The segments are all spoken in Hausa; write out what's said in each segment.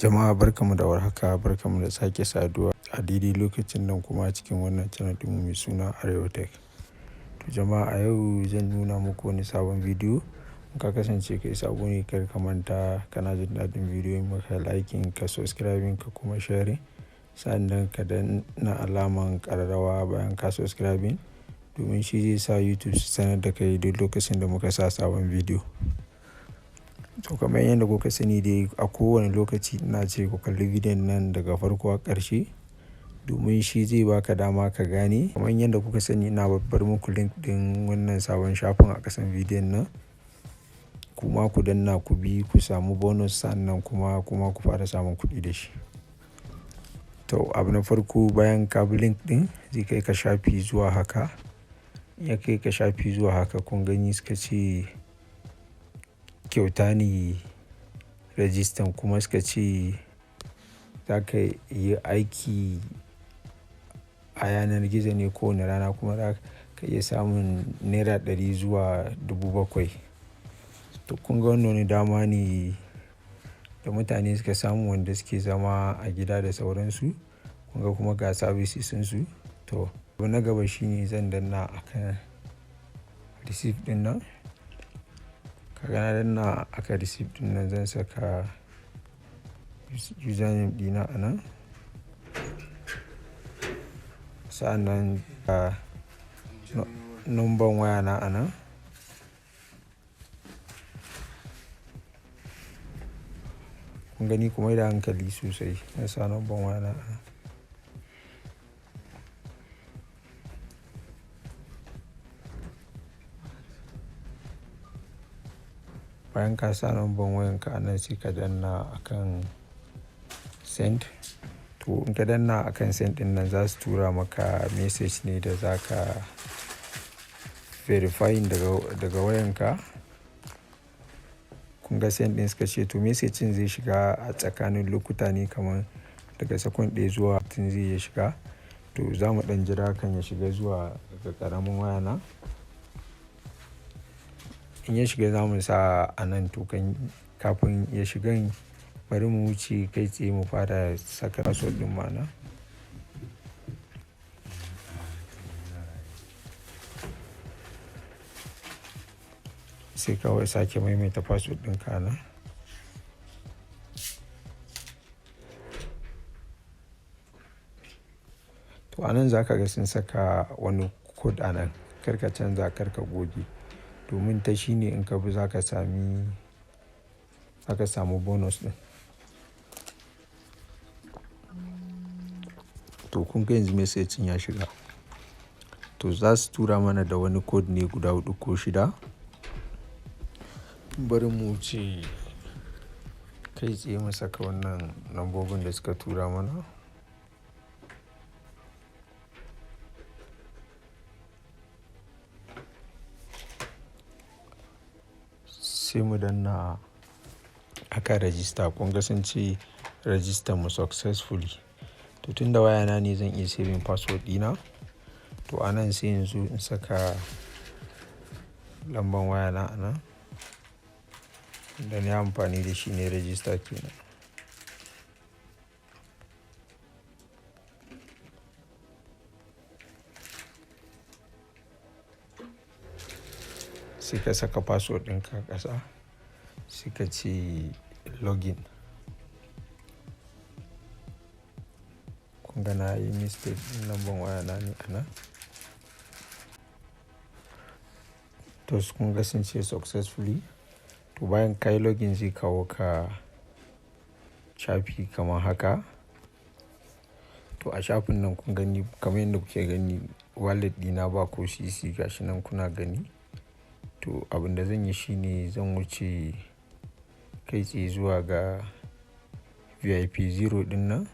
Jama'a barkamu da warhaka, barkamu da sake saduwa a daidai lokacin nan kuma cikin wannan channel ɗinmu mai suna Arewa Tech. To jama'a a yau zan nuna muku wani sabon bidiyo. In ka kasance kai sabo ne kar ka manta kana jin daɗin bidiyon maka liking, ka subscribing ka kuma sharing. Sannan ka danna alaman ƙararrawa bayan ka subscribing domin shi zai sa YouTube su sanar da kai duk lokacin da muka sa sabon bidiyo. To kamar yadda kuka sani dai a kowane lokaci ina ce ku kalli bidiyon nan daga farko har ƙarshe domin shi zai baka dama ka gane. Kamar yadda kuka sani ina babbar muku link ɗin wannan sabon shafin a ƙasan bidiyon nan. Kuma ku danna ku bi ku samu bonus sannan kuma ku fara samun kuɗi da shi. To abu na farko bayan ka bi link ɗin zai kai ka shafi zuwa haka. Ya kai ka shafi zuwa haka kun gani suka ce kyauta ne register kuma suka ce za ka yi aiki a yanar gizo ne kowane rana kuma za ka iya samun naira 100 zuwa 7,000. To kun ga wannan wani dama ne da mutane suka samu wanda suke zama a gida da sauransu. Kun ga kuma ga services su. To abu na gaba shine zan danna akan receipt ɗin nan. Kaga na danna akan receipt ɗin nan zan saka username ɗina a nan. Sa'annan number waya na a nan. Kun gani kuma da hankali sosai na sa number waya na a nan. Bayan ka sa number wayanka a nan sai ka danna akan send. To in ka danna akan send ɗin nan za su tura maka message ne da za ka verifying daga wayanka. Kun ga send ɗin suka ce to message ɗin zai shiga a tsakanin lokuta ne kamar daga second ɗaya zuwa tun zai ya shiga. To za mu ɗan jira kan ya shiga zuwa ga ƙaramin wayana. In ya shiga za mu sa a nan to kafin ya shiga bari mu wuce kai tsaye mu fara saka password ɗin mana. Sai kawai sake maimaita password ɗin ka nan. To a nan za ka ga sun saka wani code a nan. Kar ka canza, kar ka goge. Domin ta shi ne in ka bi za ka samu bonus ɗin. To kun ga yanzu message ɗin ya shiga. To za su tura mana da wani code ne guda 4 ko 6. Bari mu wuce kai tsaye mu saka wannan lambobin da suka tura mana. Sai mu danna aka register. Kun ga sun ce register mu successfully. To tun da wayana ne zan iya saving password ɗina. To a nan sai yanzu in saka lambar wayana a nan. Da na yi amfani da shi ne register kenan. Sai ka saka password ɗinka a ƙasa. Sai ka ce login. Kun ga na yi mistake ɗin lambar wayana ne a nan. To kun ga sun ce successfully. To bayan ka yi login zai kawo ka shafi kamar haka. To a shafin nan kun gani kamar yadda kuke gani wallet ɗina ba ko sisi gashi nan kuna gani. To abin da zan yi shine zan wuce kai tsaye zuwa ga VIP 0 ɗin nan.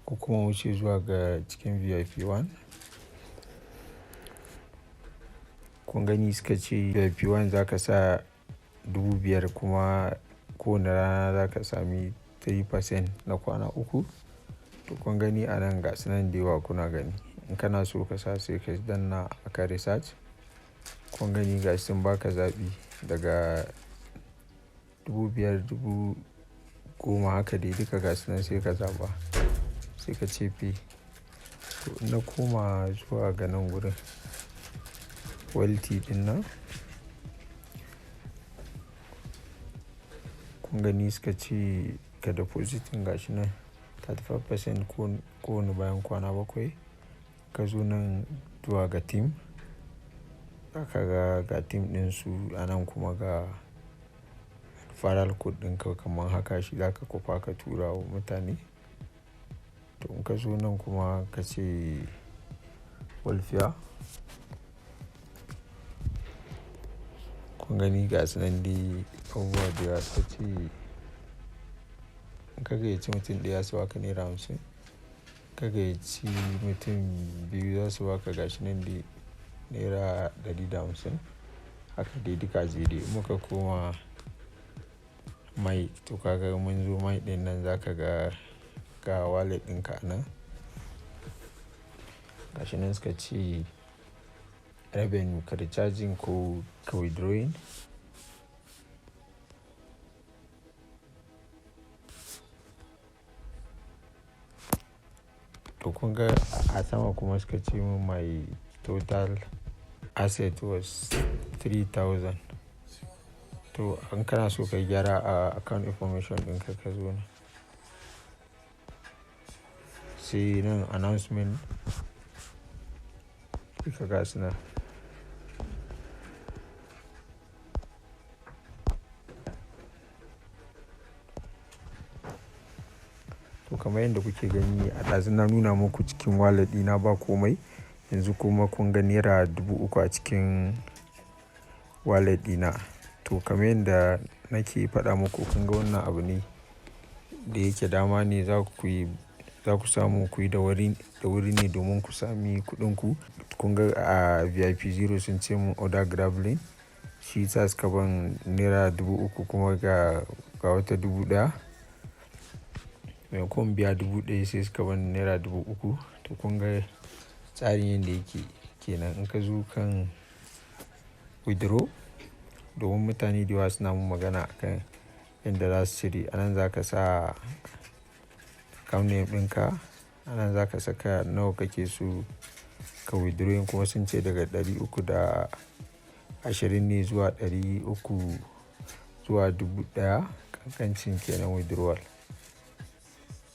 Ko kuma wuce zuwa ga cikin VIP 1. Kun gani suka ce VIP 1 za ka sa 5,000 kuma kowane rana za ka sami 3% na kwana 3. To kun gani a nan ga sunan da yawa kuna gani. In kana so ka sa sai ka danna aka research. kun gani ga sun baka zaɓi daga 5,000, 10,000 haka dai duka ga su nan sai ka zaɓa sai ka ce pay. To na koma zuwa ga nan gurin wallet din nan, kun gani suka ce ka depositin gashi nan 35% kowane bayan kwana 7. Ka zo nan zuwa ga team, aka ga team din su a nan kuma ga referral code ɗinka kamar haka shi za ka kofa ka tura wa mutane. To in ka zo nan kuma ka ce welfare, kun gani ga su nan dai abubuwa da yawa suka ce in ka gayyaci mutum ɗaya su baka naira 50, ka gayyaci mutum 2 za su baka gashi nan dai naira 150. Haka dai duka jere. Muka koma mai, to kaga mun zo mai ɗin nan za ka ga wallet ɗinka nan gashi nan suka ce revenue ka recharging ko ka withdrawing. To kun ga a sama kuma suka ce min my total asset was 3,000. To an kana so ka gyara a account information ɗinka ka zo nan sai nan announcement ka ga su nan. To kamar yadda kuke gani a ɗazu na nuna muku cikin wallet ɗina ba komai, yanzu kuma kun ga naira 3,000 a cikin wallet ɗina. To kamar yadda nake faɗa muku, kun ga wannan abu ne da yake dama ne za ku samu ku yi da wuri ne domin ku sami kuɗinku. Kun ga a VIP 0 sun ce mun order grabbing, shi sa suka ban naira 3,000 kuma ga wata 1,000. Maimakon biya 1,000 sai suka ban naira 3,000. To kun ga tsarin yadda yake kenan. In ka zo kan withdraw, domin mutane da yawa suna mun magana akan yadda za su cire, anan za ka sa account name ɗinka, anan za ka saka nawa kake so ka withdrawing, kuma sun ce daga 320 ne zuwa 300 zuwa 1,000 kankancin kenan withdrawal.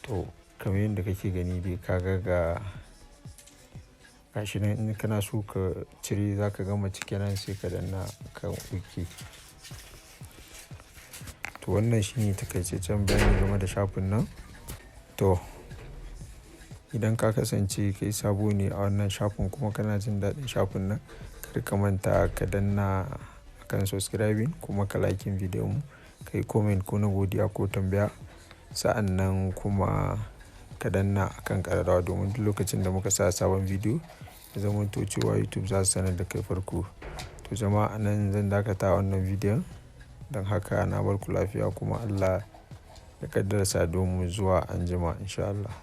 To kamar yadda kake gani dai kaga gashi nan in kana so ka cire za ka gama cike nan sai ka danna kan OK. To wannan shine takaitaccen bayani game da shafin nan. To idan ka kasance kai sabo ne a wannan shafin kuma kana jin daɗin shafin nan, kar ka manta ka danna akan subscribing kuma ka liking bidiyon mu, kai comment ko na godiya ko tambaya. Sa'annan kuma ka danna akan ƙararrawa domin duk lokacin da muka sa sabon bidiyo ya zamanto cewa YouTube za su sanar da kai farko. To jama'a nan zan dakata wannan bidiyon, don haka na bar ku lafiya kuma Allah ya kaddara saduwar mu zuwa anjima insha Allah.